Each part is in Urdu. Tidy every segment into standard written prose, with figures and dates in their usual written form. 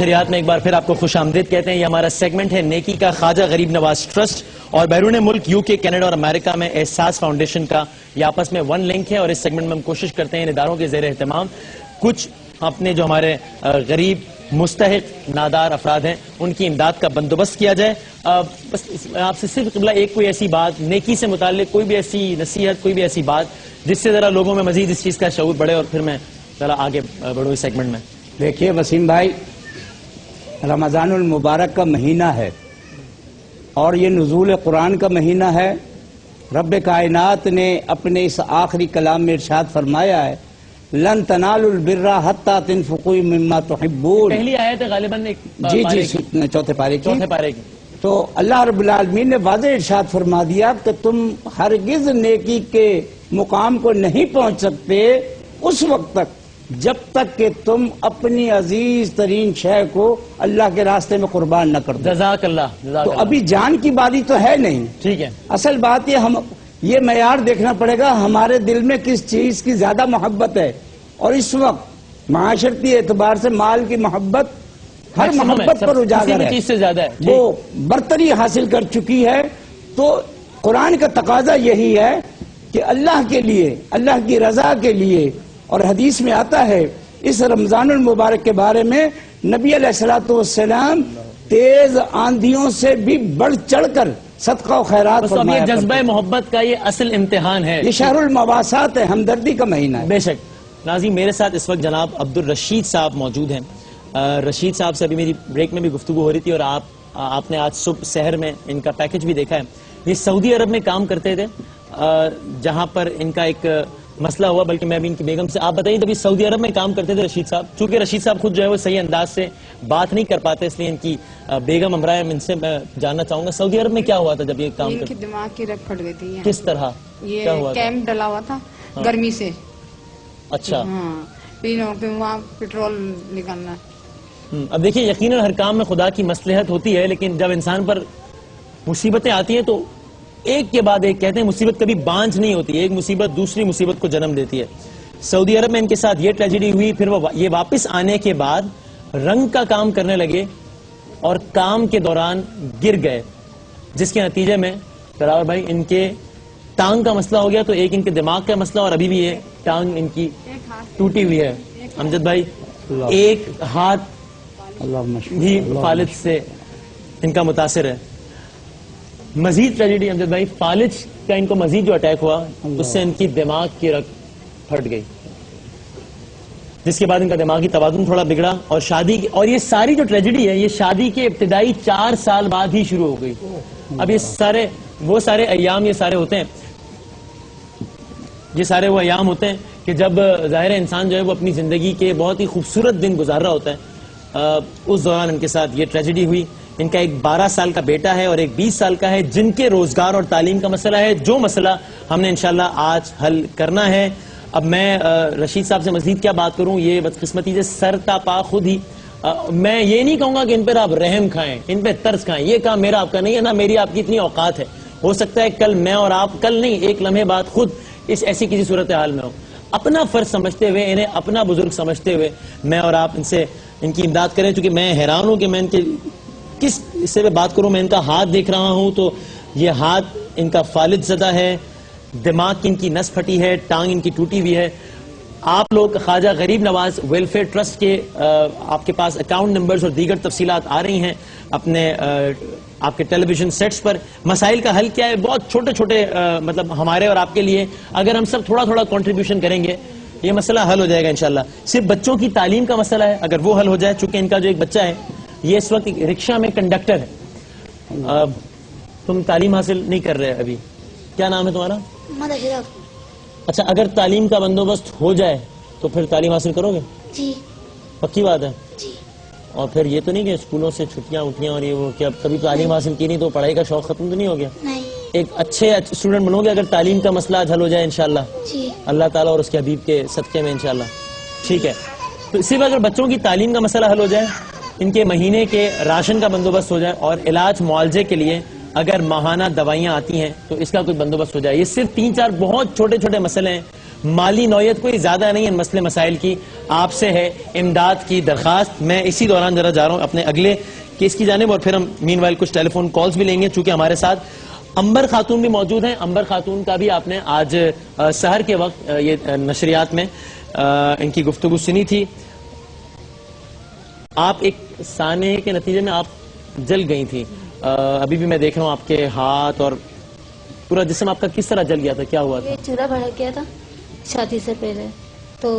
نشریات میں ایک بار پھر آپ کو خوش آمدید کہتے ہیں. یہ ہمارا سیگمنٹ ہے نیکی کا خواجہ غریب نواز ٹرسٹ اور بیرون ملک UK کینیڈا اور امریکہ میں احساس فاؤنڈیشن کا یہ آپس میں ون لنک ہے. اور اس سیگمنٹ میں ہم کوشش کرتے ہیں ان اداروں کے زیر اہتمام کچھ اپنے جو ہمارے غریب مستحق نادار افراد ہیں ان کی امداد کا بندوبست کیا جائے. بس آپ سے صرف قبلہ ایک کوئی ایسی بات نیکی سے متعلق کوئی بھی ایسی نصیحت کوئی بھی ایسی بات جس سے ذرا لوگوں میں مزید اس چیز کا شعور بڑھے اور پھر میں ذرا آگے بڑھوں اس سیگمنٹ میں. دیکھیے وسیم بھائی، رمضان المبارک کا مہینہ ہے اور یہ نزول قرآن کا مہینہ ہے. رب کائنات نے اپنے اس آخری کلام میں ارشاد فرمایا ہے لن تنالوا البر حتى تنفقوا مما تحبون. پہلی آیت ہے غالباً جی چوتھے پارے کی. تو اللہ رب العالمین نے واضح ارشاد فرما دیا کہ تم ہرگز نیکی کے مقام کو نہیں پہنچ سکتے اس وقت تک جب تک کہ تم اپنی عزیز ترین شے کو اللہ کے راستے میں قربان نہ کر دو. جزاک اللہ. تو ابھی جان کی باری تو ہے نہیں. ٹھیک ہے. اصل بات یہ معیار دیکھنا پڑے گا ہمارے دل میں کس چیز کی زیادہ محبت ہے. اور اس وقت معاشرتی اعتبار سے مال کی محبت ہر محبت پر اجاگر ہے، چیز سے زیادہ ہے، وہ برتری حاصل کر چکی ہے. تو قرآن کا تقاضا یہی ہے کہ اللہ کے لیے، اللہ کی رضا کے لیے. اور حدیث میں آتا ہے اس رمضان المبارک کے بارے میں نبی علیہ الصلوۃ والسلام تیز آندھیوں سے بھی بڑھ چڑھ کر صدقہ و خیرات فرمایا. جذبہ محبت کا یہ اصل امتحان ہے. یہ شہر المواسات ہے، ہمدردی کا مہینہ ہے. بے شک. ناظرین میرے ساتھ اس وقت جناب عبدالرشید صاحب موجود ہیں. رشید صاحب سے ابھی میری بریک میں بھی گفتگو ہو رہی تھی اور آپ نے آج صبح سحر میں ان کا پیکج بھی دیکھا ہے. یہ سعودی عرب میں کام کرتے تھے جہاں پر ان کا ایک مسئلہ ہوا، بلکہ میں بھی ان کی بیگم سے آپ بتائیے تبھی سعودی عرب میں کام کرتے تھے رشید صاحب. چونکہ رشید صاحب خود جو ہے وہ صحیح انداز سے بات نہیں کر پاتے اس لیے ان کی بیگم امرائے ان سے میں جاننا چاہوں گا سعودی عرب میں کیا ہوا تھا جب یہ کام کرتے. دماغ کی رگ پھٹ گئی تھی. کس طرح؟ یہ کیمپ ڈلا ہوا تھا گرمی سے. اچھا. وہاں پیٹرول نکالنا. اب دیکھیے یقیناً ہر کام میں خدا کی مصلحت ہوتی ہے، لیکن جب انسان پر مصیبتیں آتی ہیں تو ایک کے بعد ایک کہتے ہیں مصیبت کبھی بانجھ نہیں ہوتی، ایک مصیبت دوسری مصیبت کو جنم دیتی ہے. سعودی عرب میں ان کے ساتھ یہ ٹریجڈی ہوئی، پھر وہ یہ واپس آنے کے بعد رنگ کا کام کرنے لگے اور کام کے دوران گر گئے، جس کے نتیجے میں تراور بھائی ان کے ٹانگ کا مسئلہ ہو گیا. تو ایک ان کے دماغ کا مسئلہ اور ابھی بھی یہ ٹانگ ان کی ٹوٹی ہوئی ہے. امجد بھائی ایک ہاتھ بھی فالج سے ان کا متاثر ہے. مزید ٹریجڈی امجد بھائی فالج کا ان کو مزید جو اٹیک ہوا اس سے ان کی دماغ کی رگ پھٹ گئی، جس کے بعد ان کا دماغی توازن تھوڑا بگڑا اور شادی اور یہ ساری جو ٹریجڈی ہے یہ شادی کے ابتدائی 4 سال بعد ہی شروع ہو گئی. اب یہ وہ سارے ایام یہ سارے ہوتے ہیں کہ جب ظاہر انسان جو ہے وہ اپنی زندگی کے بہت ہی خوبصورت دن گزار رہا ہوتا ہے. اس دوران ان کے ساتھ یہ ٹریجڈی ہوئی. ان کا ایک 12 سال کا بیٹا ہے اور ایک 20 سال کا ہے جن کے روزگار اور تعلیم کا مسئلہ ہے، جو مسئلہ ہم نے انشاءاللہ آج حل کرنا ہے. اب میں رشید صاحب سے مزید کیا بات کروں، یہ بدقسمتی سے سر تا پا خود ہی میں یہ نہیں کہوں گا کہ ان پر آپ رحم کھائیں، ان پہ ترس کھائیں. یہ کام میرا آپ کا نہیں ہے، نہ میری آپ کی اتنی اوقات ہے. ہو سکتا ہے کل میں اور آپ کل نہیں ایک لمحے بعد خود اس ایسی کسی صورتحال میں ہو. اپنا فرض سمجھتے ہوئے انہیں اپنا بزرگ سمجھتے ہوئے میں اور آپ ان کی امداد کریں. چونکہ میں حیران ہوں کہ میں ان کے کس حصے پہ بات کروں. میں ان کا ہاتھ دیکھ رہا ہوں تو یہ ہاتھ ان کا فالج زدہ ہے، دماغ کی ان کی نس پھٹی ہے، ٹانگ ان کی ٹوٹی ہوئی ہے. آپ لوگ خواجہ غریب نواز ویلفیئر ٹرسٹ کے آپ کے پاس اکاؤنٹ نمبرز اور دیگر تفصیلات آ رہی ہیں اپنے آپ کے ٹیلی ویژن سیٹس پر. مسائل کا حل کیا ہے؟ بہت چھوٹے چھوٹے مطلب ہمارے اور آپ کے لیے اگر ہم سب تھوڑا تھوڑا کنٹریبیوشن کریں گے یہ مسئلہ حل ہو جائے گا انشاءاللہ. صرف بچوں کی تعلیم کا مسئلہ ہے، اگر وہ حل ہو جائے. چونکہ ان کا جو ایک بچہ ہے یہ اس وقت رکشہ میں کنڈکٹر ہے. تم تعلیم حاصل نہیں کر رہے ابھی، کیا نام ہے تمہارا؟ اچھا، اگر تعلیم کا بندوبست ہو جائے تو پھر تعلیم حاصل کرو گے؟ جی. پکی بات ہے؟ جی. اور پھر یہ تو نہیں کہ اسکولوں سے چھٹیاں اٹھیاں اور یہ وہ کہ اب کبھی تعلیم حاصل کی نہیں تو پڑھائی کا شوق ختم تو نہیں ہو گیا؟ نہیں. ایک اچھے اسٹوڈنٹ بنو گے اگر تعلیم کا مسئلہ حل ہو جائے انشاءاللہ. جی. اللہ تعالیٰ اور اس کے حبیب کے صدقے میں انشاءاللہ. ٹھیک ہے. تو صرف اگر بچوں کی تعلیم کا مسئلہ حل ہو جائے، ان کے مہینے کے راشن کا بندوبست ہو جائے اور علاج معالجے کے لیے اگر ماہانہ دوائیاں آتی ہیں تو اس کا کوئی بندوبست ہو جائے. یہ صرف 3-4 بہت چھوٹے چھوٹے مسئلے ہیں, مالی نوعیت کوئی زیادہ نہیں ہے. مسئلے مسائل کی آپ سے ہے امداد کی درخواست. میں اسی دوران ذرا جا رہا ہوں اپنے اگلے کیس کی جانب, اور پھر ہم مین وائل کچھ ٹیلی فون کالز بھی لیں گے, چونکہ ہمارے ساتھ امبر خاتون بھی موجود ہیں. امبر خاتون کا بھی آپ نے آج سحر کے وقت یہ نشریات میں ان کی گفتگو سنی تھی. آپ ایک سانحے کے نتیجے میں آپ جل گئی تھی. ابھی بھی میں دیکھ رہا ہوں آپ کے ہاتھ اور پورا جسم آپ کا کس طرح جل گیا تھا, کیا ہوا تھا؟ یہ چولہا بھڑک گیا تھا شادی سے پہلے, تو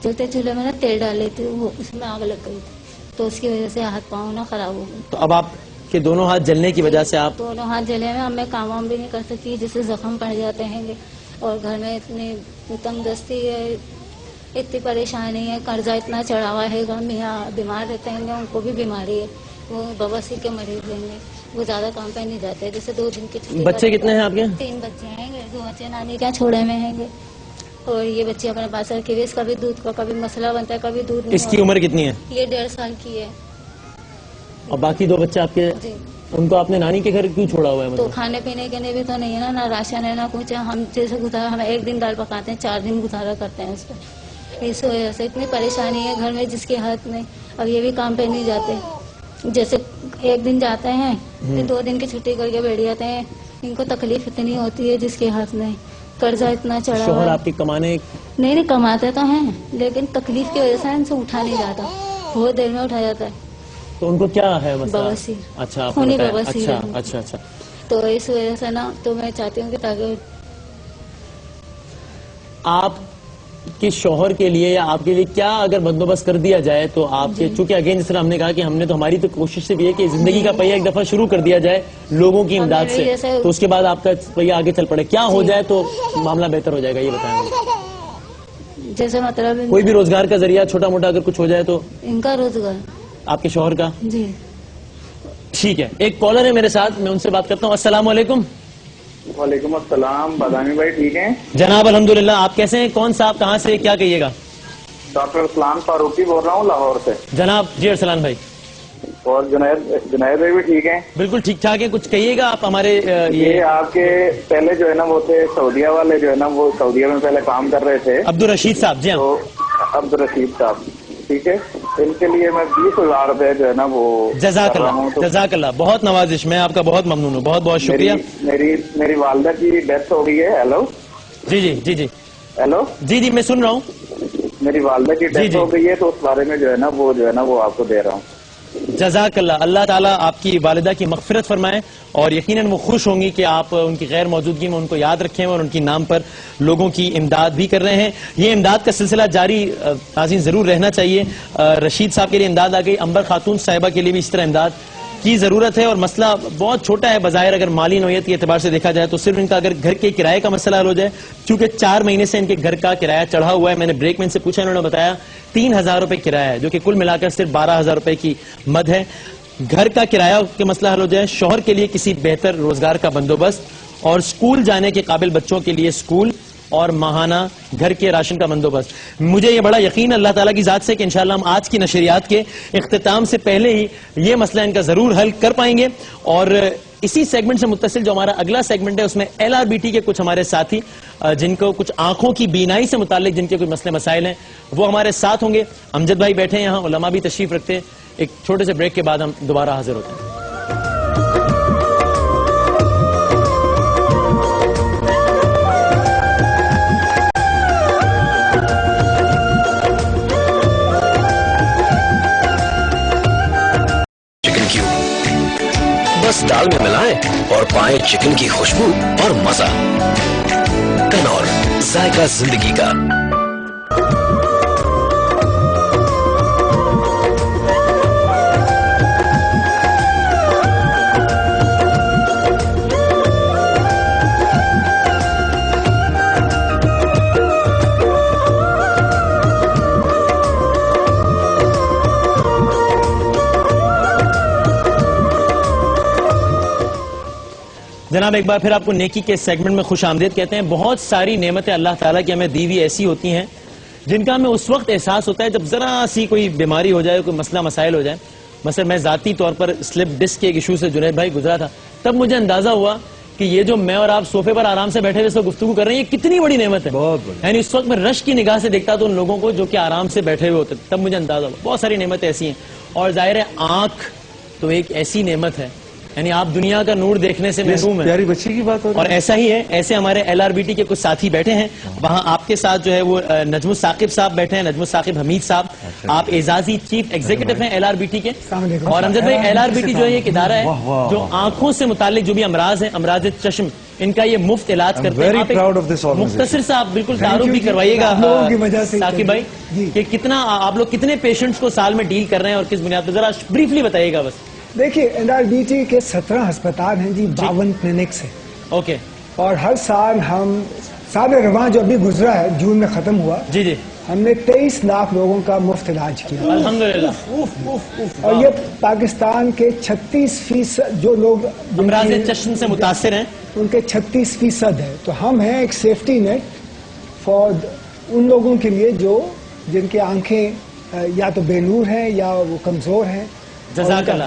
جلتے چولہے میں نا تیل ڈالے تھے, وہ اس میں آگ لگ گئی تھی, تو اس کی وجہ سے ہاتھ پاؤں نا خراب ہو گئے. تو اب آپ کے دونوں ہاتھ جلنے کی وجہ سے آپ دونوں ہاتھ جلے میں, اب میں کام وام بھی نہیں کر سکتی, جس سے زخم پڑ جاتے ہیں, اور گھر میں اتنی تنگ دستی ہے, اتنی پریشانی ہے, قرضہ اتنا چڑھا ہوا ہے, میاں بیمار رہتے ہیں, ان کو بھی بیماری ہے, وہ بواسیر کے مریض ہیں, وہ زیادہ کام پہ نہیں جاتے. جیسے 2 دن کی چھٹی. بچے کتنے ہیں آپ کے؟ 3 بچے ہیں, 2 بچے نانی کے چھوڑے میں ہیں, اور یہ بچے اپنے پاس رکھے ہوئے. اس کا بھی دودھ کا کبھی مسئلہ بنتا ہے, کبھی دودھ نہیں. اس کی عمر کتنی ہے؟ یہ 1.5 سال کی ہے. اور باقی 2 بچے آپ کے, جی. ان کو آپ نے نانی کے گھر کیوں چھوڑا ہوا ہے؟ تو مطلب کھانے پینے کے لیے بھی تو نہیں ہے نا, نہ راشن ہے نہ کچھ. ہم جیسے گزارا, ہم 1 دن دال پکاتے ہیں, 4 دن گزارا کرتے ہیں اس پہ. اس وجہ سے اتنی پریشانی ہے گھر میں جس کے ہاتھ میں. اب یہ بھی کام پہ نہیں جاتے, جیسے 1 دن جاتے ہیں, پھر 2 دن کی چھٹی کر کے بیٹھ جاتے ہیں. ان کو تکلیف اتنی ہوتی ہے جس کے ہاتھ میں, قرضہ اتنا چڑھا شوہر ہوا ہے. آپ کی کمانے نہیں کماتے تو ہیں, لیکن تکلیف کی وجہ سے ان سے اٹھا نہیں جاتا, بہت دیر میں اٹھا جاتا ہے. تو ان کو کیا ہے مسئلہ؟ بواسیر. اچھا, آپ نے خونی بتایا. بواسیر ہے. اچھا. تو اس وجہ سے نا, تو میں چاہتی ہوں کہ تاکہ آپ کے شوہر کے لیے یا آپ کے لیے کیا اگر بندوبست کر دیا جائے تو آپ کے, چونکہ اگین جس طرح ہم نے کہا کہ ہم نے تو ہماری تو کوشش سے بھی ہے کہ زندگی کا پہیہ ایک دفعہ شروع کر دیا جائے لوگوں کی امداد سے, تو اس کے بعد آپ کا پہیہ آگے چل پڑے. کیا ہو جائے تو معاملہ بہتر ہو جائے گا, یہ بتائیں مجھے. جیسے مطلب کوئی بھی روزگار کا ذریعہ چھوٹا موٹا اگر کچھ ہو جائے تو. ان کا روزگار آپ کے شوہر کا؟ جی. ٹھیک ہے, ایک کالر ہے میرے ساتھ, میں ان سے بات کرتا ہوں. السلام علیکم. وعلیکم السلام. بادامی بھائی ٹھیک ہیں جناب؟ الحمدللہ. آپ کیسے ہیں؟ کون صاحب, کہاں سے, کیا کہیے گا؟ ڈاکٹر ارسلان فاروقی بول رہا ہوں لاہور سے. جناب جی ارسلان بھائی. اور جنید بھائی بھی ٹھیک ہیں؟ بالکل ٹھیک ٹھاک ہے. کچھ کہیے گا آپ ہمارے یہ آپ کے پہلے جو ہے نا وہ تھے سعودیہ والے, جو ہے نا وہ سعودیہ میں پہلے کام کر رہے تھے, عبدالرشید صاحب. جی ہاں, تو عبدالرشید صاحب, ٹھیک ہے. ان کے لیے میں 20,000 روپے جو ہے نا وہ جزاک اللہ, جزاک اللہ, بہت نوازش. میں آپ کا بہت ممنون ہوں, بہت بہت شکریہ. میری والدہ کی ڈیتھ ہو گئی ہے. ہیلو جی. ہیلو جی میں سن رہا ہوں. میری والدہ کی ڈیتھ ہو گئی ہے, تو اس بارے میں جو ہے نا وہ آپ کو دے رہا ہوں. جزاک اللہ. اللہ تعالیٰ آپ کی والدہ کی مغفرت فرمائے, اور یقیناً وہ خوش ہوں گی کہ آپ ان کی غیر موجودگی میں ان کو یاد رکھیں اور ان کی نام پر لوگوں کی امداد بھی کر رہے ہیں. یہ امداد کا سلسلہ جاری ناظرین ضرور رہنا چاہیے. رشید صاحب کے لیے امداد آ گئی, امبر خاتون صاحبہ کے لیے بھی اس طرح امداد کی ضرورت ہے. اور مسئلہ بہت چھوٹا ہے بظاہر, اگر مالی نوعیت کے اعتبار سے دیکھا جائے تو صرف ان کا اگر گھر کے کرائے کا مسئلہ حل ہو جائے, چونکہ 4 مہینے سے ان کے گھر کا کرایہ چڑھا ہوا ہے. میں نے بریک میں ان سے پوچھا, انہوں نے بتایا 3,000 روپے کرایہ ہے, جو کہ کل ملا کر صرف 12,000 روپے کی مد ہے. گھر کا کرایہ کا مسئلہ حل ہو جائے, شوہر کے لیے کسی بہتر روزگار کا بندوبست, اور اسکول جانے کے قابل بچوں کے لیے اسکول, اور ماہانہ گھر کے راشن کا بندوبست. مجھے یہ بڑا یقین اللہ تعالیٰ کی ذات سے کہ انشاءاللہ ہم آج کی نشریات کے اختتام سے پہلے ہی یہ مسئلہ ان کا ضرور حل کر پائیں گے. اور اسی سیگمنٹ سے متصل جو ہمارا اگلا سیگمنٹ ہے, اس میں LRBT کے کچھ ہمارے ساتھی جن کو کچھ آنکھوں کی بینائی سے متعلق جن کے کوئی مسئلے مسائل ہیں, وہ ہمارے ساتھ ہوں گے. امجد بھائی بیٹھے ہیں یہاں, علماء بھی تشریف رکھتے ہیں. ایک چھوٹے سے بریک کے بعد ہم دوبارہ حاضر ہوتے ہیں. بس دال میں ملائیں اور پائیں چکن کی خوشبو اور مزہ. کنور, ذائقہ زندگی کا. جناب ایک بار پھر آپ کو نیکی کے سیگمنٹ میں خوش آمدید کہتے ہیں. بہت ساری نعمتیں اللہ تعالیٰ کی ہمیں دی ہوئی ایسی ہوتی ہیں جن کا ہمیں اس وقت احساس ہوتا ہے جب ذرا سی کوئی بیماری ہو جائے, کوئی مسئلہ مسائل ہو جائے. مثلا میں ذاتی طور پر سلپ ڈسک کے ایک ایشو سے جنید بھائی گزرا تھا، تب مجھے اندازہ ہوا کہ یہ جو میں اور آپ صوفے پر آرام سے بیٹھے ہوئے اس وقت گفتگو کر رہے ہیں، یہ کتنی بڑی نعمت ہے. یعنی اس وقت میں رش کی نگاہ سے دیکھتا تو ان لوگوں کو جو کہ آرام سے بیٹھے ہوئے ہوتے، تب مجھے اندازہ ہوا بہت ساری نعمتیں ایسی ہیں. اور ظاہر ہے آنکھ تو ایک ایسی نعمت ہے، یعنی آپ دنیا کا نور دیکھنے سے محروم ہیں. پیاری بچی کی بات ہو رہی ہے. اور ایسا ہی ہے، ایسے ہمارے LRBT کے کچھ ساتھی بیٹھے ہیں وہاں آپ کے ساتھ، جو ہے وہ نجم الثاقب صاحب بیٹھے ہیں، نجم الثاقب حمید صاحب. آپ اعزازی چیف ایگزیکٹو ہیں LRBT کے. اور امجد بھائی LRBT جو ہے ایک ادارہ ہے جو آنکھوں سے متعلق جو بھی امراض ہیں، امراض چشم، ان کا یہ مفت علاج کرتے ہیں. مختصر سے آپ بالکل تعارف بھی کروائیے گا ثاقب بھائی کہ کتنا آپ لوگ کتنے پیشنٹس کو سال میں ڈیل کر رہے ہیں اور کس بنیاد پر، ذرا بریفلی بتائیے گا بس. دیکھیے LRBT کے 17 ہسپتال ہیں جی، 52 کلینکس ہیں. اوکے. اور ہر سال ہم سال رواں جو ابھی گزرا ہے جون میں ختم ہوا، جی جی، ہم نے 23 لاکھ لوگوں کا مفت علاج کیا الحمدللہ. اور یہ پاکستان کے 36% جو لوگ امراض چشم سے متاثر ہیں ان کے 36% ہے. تو ہم ہیں ایک سیفٹی نیٹ فار ان لوگوں کے لیے جو جن کی آنکھیں یا تو بے نور ہیں یا وہ کمزور ہیں. جزاک اللہ.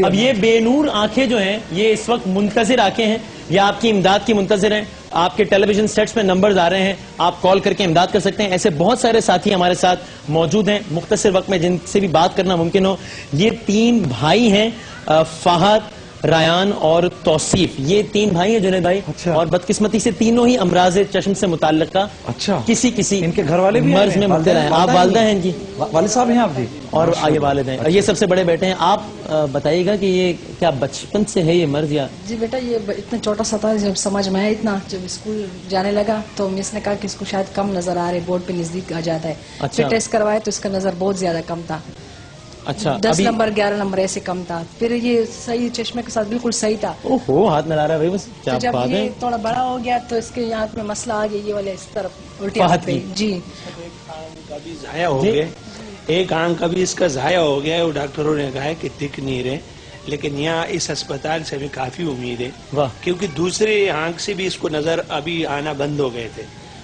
اب یہ بے نور آنکھیں جو ہیں یہ اس وقت منتظر آنکھیں ہیں یا آپ کی امداد کی منتظر ہیں. آپ کے ٹیلی ویژن سیٹس پہ نمبرز آ رہے ہیں، آپ کال کر کے امداد کر سکتے ہیں. ایسے بہت سارے ساتھی ہمارے ساتھ موجود ہیں مختصر وقت میں جن سے بھی بات کرنا ممکن ہو. یہ 3 بھائی ہیں، فہد، ریان اور توصیف. یہ 3 بھائی ہیں جنید بھائی. اور بدقسمتی سے تینوں ہی امراض چشم سے متعلق کا کسی ان کے گھر والے بھی مرض میں مبتلا ہیں. آپ والدہ ہیں جی؟ والد صاحب ہیں آپ جی؟ اور یہ والد ہیں. یہ سب سے بڑے بیٹے ہیں. آپ بتائیے گا کہ یہ کیا بچپن سے ہے یہ مرض یا؟ جی بیٹا یہ اتنا چھوٹا سا تھا، جب سمجھ میں آیا اتنا، جب اسکول جانے لگا تو مس نے کہا کہ اس کو شاید کم نظر آ رہے، بورڈ پہ نزدیک آ جاتا ہے. پھر ٹیسٹ کروائے تو اس کا نظر بہت زیادہ کم تھا. اچھا 10 نمبر 11 نمبر ایسے کم تھا. پھر یہ صحیح چشمے کے ساتھ بالکل صحیح تھا. اوہو ہاتھ میں لا رہا ہے بھائی بس. کیا جب بات ہے. یہ تھوڑا بڑا ہو گیا تو اس کے آنکھ میں مسئلہ آ گیا، یہ والے اس طرف الٹی فہد پہ. جی کبھی ضائع ہو گئے، ایک آنکھ کا بھی اس کا ضائع ہو گیا ہے. وہ ڈاکٹروں نے کہا ہے کہ دکھ نہیں رہے، لیکن یہاں اس اسپتال سے ہمیں کافی امید ہے کیونکہ دوسرے آنکھ سے بھی اس کو نظر ابھی آنا بند ہو گئے تھے.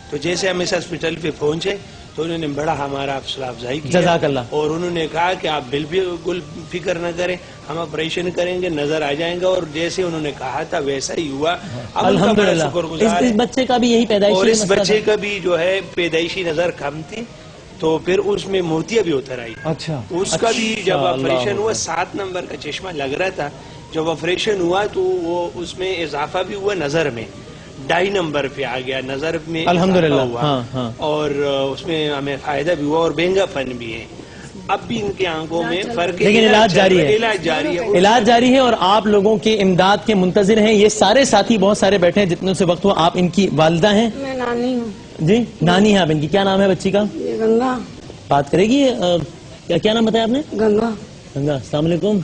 تو جیسے ہم اس ہاسپٹل پہ پہنچے تو انہوں نے بڑا ہمارا حوصلہ افزائی کی، جزاک اللہ. اور انہوں نے کہا کہ آپ بالکل فکر نہ کریں، ہم آپریشن کریں گے، نظر آ جائیں گا. اور جیسے انہوں نے کہا تھا ویسا ہی ہوا. الحمدللہ. اس بچے کا بھی یہی پیدائشی، اور اس بچے کا بھی جو ہے پیدائشی نظر کم تھی تو پھر اس میں موتیاں بھی اتر آئی. اچھا اس کا بھی جب آپریشن ہوا 7 نمبر کا چشمہ لگ رہا تھا. جب آپریشن ہوا تو وہ اس میں اضافہ بھی ہوا، نظر میں 2.5 نمبر پہ آ گیا، نظر میں الحمدللہ ہوا. اور اس میں ہمیں فائدہ بھی ہوا اور مہنگا فن بھی ہے. اب بھی ان کی آنکھوں میں فرق ہے، لیکن علاج جاری ہے. علاج جاری ہے اور آپ لوگوں کے امداد کے منتظر ہیں. یہ سارے ساتھی بہت سارے بیٹھے ہیں جتنے سے وقت ہوا. آپ ان کی والدہ ہیں؟ میں نانی ہوں جی نانی ہے آپ ان کی. کیا نام ہے بچی کا؟ یہ گنگا. بات کرے گی. کیا نام بتایا آپ نے؟ گنگا. گنگا. السلام علیکم.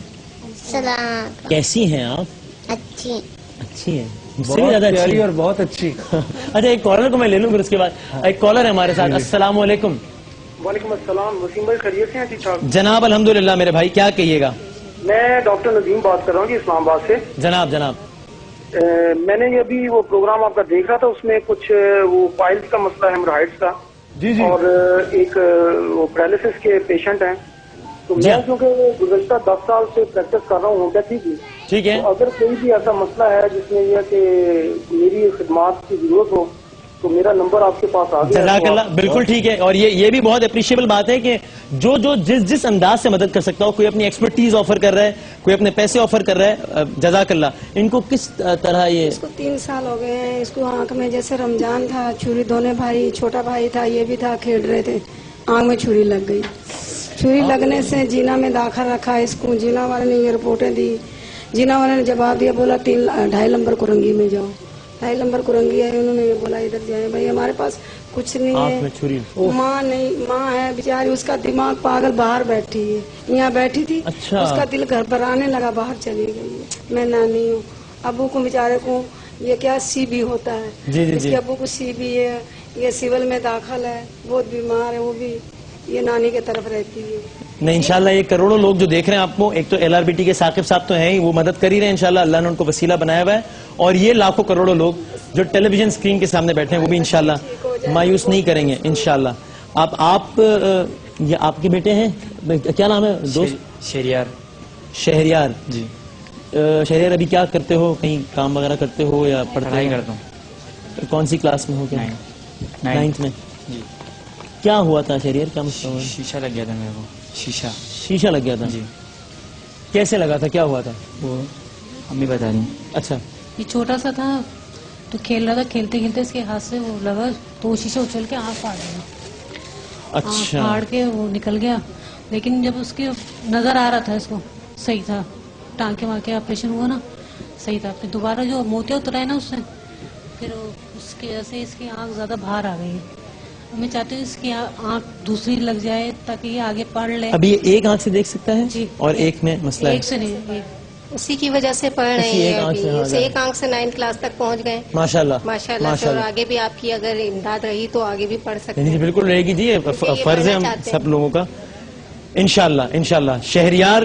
سلام. کیسی ہیں آپ؟ اچھی. اچھی ہیں، مجھ سے بھی زیادہ اچھی اور بہت اچھی. اچھا ایک کالر کو میں لے لوں پھر اس کے بعد. ایک کالر ہے ہمارے ساتھ. السلام علیکم. وعلیکم السلام. وسیم بھائی خیریت سے ہیں؟ ٹھیک ٹھاک جناب الحمدللہ. میرے بھائی کیا کہیے گا؟ میں ڈاکٹر نظیم بات کر رہا ہوں جی اسلام آباد سے. جناب میں نے یہ ابھی وہ پروگرام آپ کا دیکھ رہا تھا، اس میں کچھ وہ پائلز کا مسئلہ ہے، ہیمورائڈز کا. جی جی. اور ایک وہ پیرالسس کے پیشنٹ ہیں. تو میں کیونکہ گزشتہ 10 سال سے پریکٹس کر رہا ہوں ہومیوپیتھی کی. ٹھیک ہے. اگر کوئی بھی ایسا مسئلہ ہے جس میں یہ کہ میری خدمات کی ضرورت ہو تو میرا نمبر آپ کے پاس آ گیا. جزاک اللہ. بالکل ٹھیک ہے. اور یہ بھی بہت اپریشیبل بات ہے کہ جو جس انداز سے مدد کر سکتا ہو، کوئی اپنی ایکسپرٹیز آفر کر رہا ہے، کوئی اپنے پیسے آفر کر رہا ہے. جزاک اللہ. ان کو کس طرح یہ؟ اس کو 3 سال ہو گئے ہیں. اس کو آنکھ میں جیسے رمضان تھا، چھری دھونے بھائی، چھوٹا بھائی تھا، یہ بھی تھا، کھیل رہے تھے، آنکھ میں چھری لگ گئی. چھری لگنے سے جینا میں داخل رکھا. اس کو جینا والے نے یہ رپورٹیں دی. جینا والے نے جواب دیا، بولا 2.5 نمبر کرنگی میں جاؤ. 2.5 نمبر کرنگی ہے. انہوں نے یہ بولا ادھر جائیں. بھائی ہمارے پاس کچھ نہیں ہے. ماں نہیں، ماں ہے بیچاری، اس کا دماغ پاگل، باہر بیٹھی ہے. یہاں بیٹھی تھی، اس کا دل گھر پر آنے لگا، باہر چلی گئی ہے. میں نانی ہوں. ابو کو بیچارے کو یہ کیا سی بی ہوتا ہے، اس کے ابو کو سی بی ہے. یہ سول میں داخل ہے، بہت بیمار ہے. وہ بھی یہ نانی کے طرف رہتی ہے. نہیں انشاءاللہ یہ کروڑوں لوگ جو دیکھ رہے ہیں آپ کو، ایک تو LRBT کے ثاقب صاحب تو ہیں ہی، وہ مدد کر ہی رہے ہیں انشاءاللہ. اللہ نے ان کو وسیلہ بنایا ہوا ہے. اور یہ لاکھوں کروڑوں لوگ جو ٹیلی ویژن سکرین کے سامنے بیٹھے ہیں وہ بھی انشاءاللہ مایوس نہیں کریں گے انشاءاللہ. آپ یہ آپ کے بیٹے ہیں، کیا نام ہے دوست؟ شہریار. شہریار جی شہریار ابھی کیا کرتے ہو؟ کہیں کام وغیرہ کرتے ہو یا پڑھتے پڑھائی ہو؟ کرتا ہوں. کون سی کلاس میں ہو؟ کیا 9th میں. جی کیا ہوا تھا شہریار؟ کیا مسئلہ ہوا؟ شیشہ لگ گیا تھا میرے کو. شیشہ لگ گیا تھا. جی کیسے لگا تھا؟ کیا ہوا تھا؟ وہ امی بتا رہی. اچھا یہ چھوٹا سا تھا تو کھیل رہا تھا, کھیلتے کھیلتے اس کے ہاتھ سے وہ لگا تو وہ شیشہ اچھل کے آنکھ پھاڑ گیا. اچھا پھاڑ کے وہ نکل گیا, لیکن جب اس کے نظر آ رہا تھا اس کو صحیح تھا, ٹانکے واقع آپریشن ہوا نا صحیح تھا. پھر دوبارہ جو موتیا اترا ہے نا اس سے, پھر اس کی وجہ سے اس کی آنکھ زیادہ باہر آ گئی. میں چاہتی ہوں اس کی آنکھ دوسری لگ جائے تاکہ یہ آگے پڑھ لے. ابھی یہ ایک آنکھ سے دیکھ سکتا ہے جی, اور ایک میں مسئلہ ایک سے نہیں, اسی کی وجہ سے پڑھ رہے ہیں ابھی. ایک آنکھ سے 9th کلاس تک پہنچ گئے ماشاءاللہ ماشاءاللہ. اور آگے بھی آپ کی اگر امداد رہی تو آگے بھی پڑھ سکتے ہیں. بالکل رہے گی جی, فرض ہے ہم سب لوگوں کا انشاءاللہ. شہریار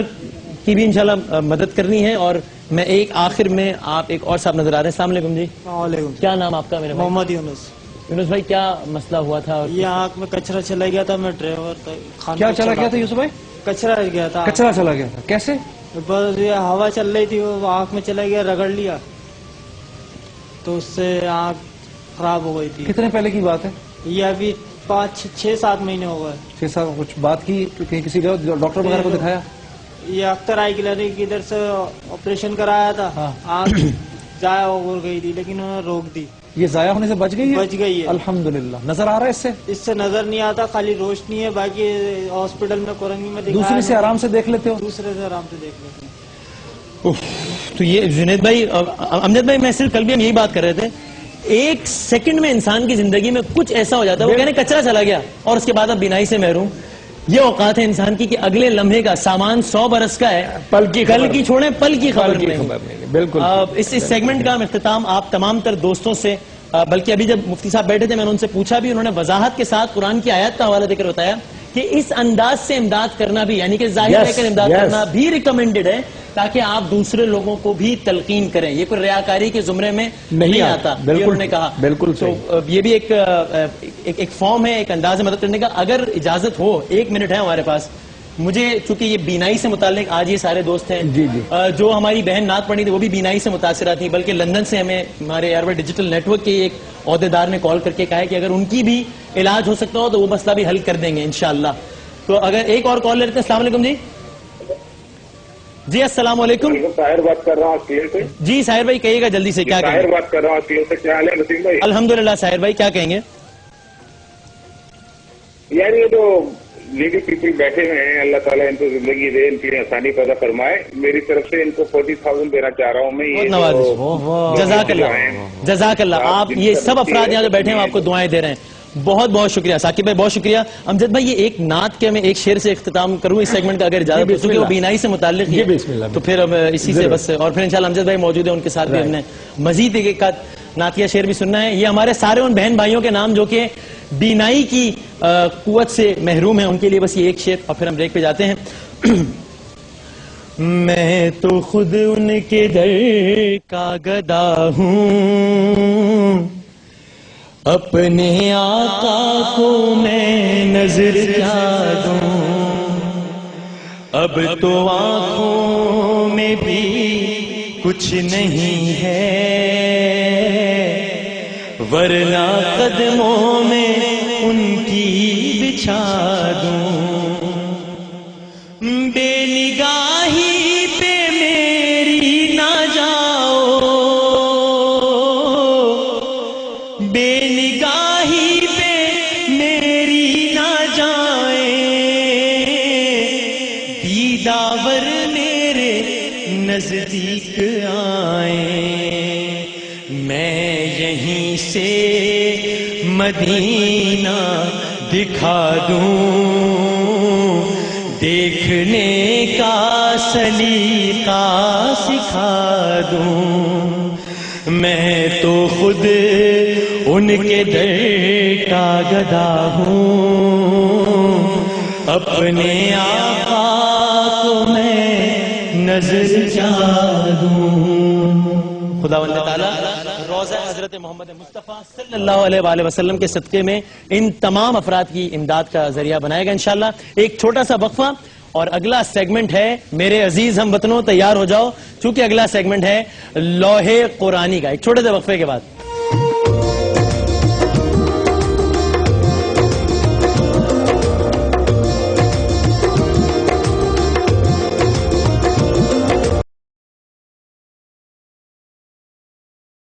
کی بھی انشاءاللہ مدد کرنی ہے. اور میں ایک آخر میں آپ ایک اور صاحب نظر آ رہے ہیں. السلام علیکم جی. وعلیکم. کیا نام آپ کا؟ میرے محمد یونس. یونس بھائی کیا مسئلہ ہوا تھا؟ یہ آنکھ میں کچرا چلا گیا تھا. میں ڈرائیور تھا. کیا چلا گیا تھا یوسف بھائی؟ کچرا گیا تھا. کچرا چلا گیا تھا کیسے؟ بس یہ ہوا چل رہی تھی, وہ آنکھ میں چلا گیا, رگڑ لیا تو اس سے آنکھ خراب ہو گئی تھی. کتنے پہلے کی بات ہے یہ؟ ابھی 5-6-7 مہینے ہو گئے. 6-7. کچھ بات کی کسی ڈاکٹر وغیرہ کو دکھایا؟ یہ اختر آئی کلینک ادھر سے آپریشن کرایا تھا. آنکھ ضائع ہو گئی تھی لیکن انہوں نے روک دی. یہ ضائع ہونے سے بچ گئی ہے؟ بچ گئی ہے الحمدللہ. نظر آ رہا ہے اس سے نظر نہیں آتا, خالی روشنی ہے. باقی ہاسپٹل میں کورنگی میں دوسرے سے آرام سے دیکھ لیتے ہو؟ دوسرے سے آرام سے دیکھ لیتے ہیں. تو یہ جنید بھائی, امجد بھائی, میں صرف کل بھی ہم یہی بات کر رہے تھے, 1 سیکنڈ میں انسان کی زندگی میں کچھ ایسا ہو جاتا ہے, وہ کہنے کچرا چلا گیا اور اس کے بعد اب بینائی سے محروم. یہ اوقات ہے انسان کی کہ اگلے لمحے کا سامان 100 برس کا ہے, کل کی چھوڑیں پل کی خبر نہیں. بالکل. اس سیگمنٹ کا اختتام آپ تمام تر دوستوں سے, بلکہ ابھی جب مفتی صاحب بیٹھے تھے میں نے ان سے پوچھا بھی, انہوں نے وضاحت کے ساتھ قرآن کی آیات کا حوالہ دے کر بتایا کہ اس انداز سے امداد کرنا بھی, یعنی کہ ظاہر لے کر امداد کرنا بھی ریکمینڈڈ ہے, تاکہ آپ دوسرے لوگوں کو بھی تلقین کریں. یہ کوئی ریاکاری کے زمرے میں نہیں آتا, یہ انہوں نے کہا. بالکل. تو یہ بھی ایک فارم ہے, ایک انداز ہے مدد کرنے کا. اگر اجازت ہو 1 منٹ ہے ہمارے پاس, مجھے چونکہ یہ بینائی سے متعلق آج یہ سارے دوست ہیں, جو ہماری بہن نعت پڑھی تھی وہ بھی بینائی سے متاثرہ تھی, بلکہ لندن سے ہمیں ہمارے ایئرورڈ ڈیجیٹل نیٹ ورک کے ایک عہدیدار نے کال کر کے کہا ہے کہ اگر ان کی بھی علاج ہو سکتا ہو تو وہ مسئلہ بھی حل کر دیں گے انشاءاللہ. تو اگر ایک اور کال لیتے ہیں. السلام علیکم جی. جی السلام علیکم. طاہر بات کر رہا ہوں کلیر سے. جی ساحر بھائی کہیے گا جلدی سے. کیا طاہر بات کر رہا ہوں کلیر سے. کیا حال ہے نسیم بھائی؟ الحمدللہ. ساحر بھائی کیا کہیں گے؟ یار یہ جو لیڈی پیپل بیٹھے ہوئے ہیں, اللہ تعالیٰ ان کو زندگی دے, ان کی آسانی پیدا فرمائے. میری طرف سے ان کو 40,000 دینا چاہ رہا ہوں میں. جزاک اللہ, جزاک اللہ. آپ یہ سب افراد یہاں جو بیٹھے ہیں آپ کو دعائیں دے رہے ہیں. بہت بہت شکریہ ثاقب بھائی, بہت شکریہ. امجد بھائی یہ ایک نعت کے میں ایک شعر سے اختتام کروں اس سیگمنٹ کا اگر اجازت ہو, کیونکہ وہ بینائی سے متعلق ہے, تو پھر اسی سے بس. اور پھر انشاءاللہ امجد بھائی موجود ہیں, ان کے ساتھ بھی ہم نے مزید ایک نعتیہ شعر بھی سننا ہے. یہ ہمارے سارے ان بہن بھائیوں کے نام جو کہ بینائی کی قوت سے محروم ہیں, ان کے لیے بس یہ ایک شعر, اور پھر ہم بریک پہ جاتے ہیں. میں تو خود ان کے در کا گدا ہوں, اپنے آقا کو میں نظر کیا دوں, اب تو آنکھوں میں بھی کچھ نہیں ہے, ورنہ قدموں میں ان کی بچھا دوں. بے نگاہی پہ میری نہ جاؤ, بے نگاہی پہ میری نہ جائیں, دیداور میرے نزدیک آئیں. میں یہیں سے مدینہ دکھا دوں, دیکھنے کا سلیقہ سکھا دوں. میں تو خود ان کے در کا گدا ہوں, اپنے آقا کو میں نظر کیا دوں. خداوند تعالیٰ روضہ حضرت محمد مصطفیٰ صلی اللہ علیہ وآلہ وسلم کے صدقے میں ان تمام افراد کی امداد کا ذریعہ بنائے گا انشاءاللہ. ایک چھوٹا سا وقفہ اور اگلا سیگمنٹ ہے میرے عزیز ہم وطنوں تیار ہو جاؤ چونکہ اگلا سیگمنٹ ہے لوح قرآنی کا، ایک چھوٹے سے وقفے کے بعد.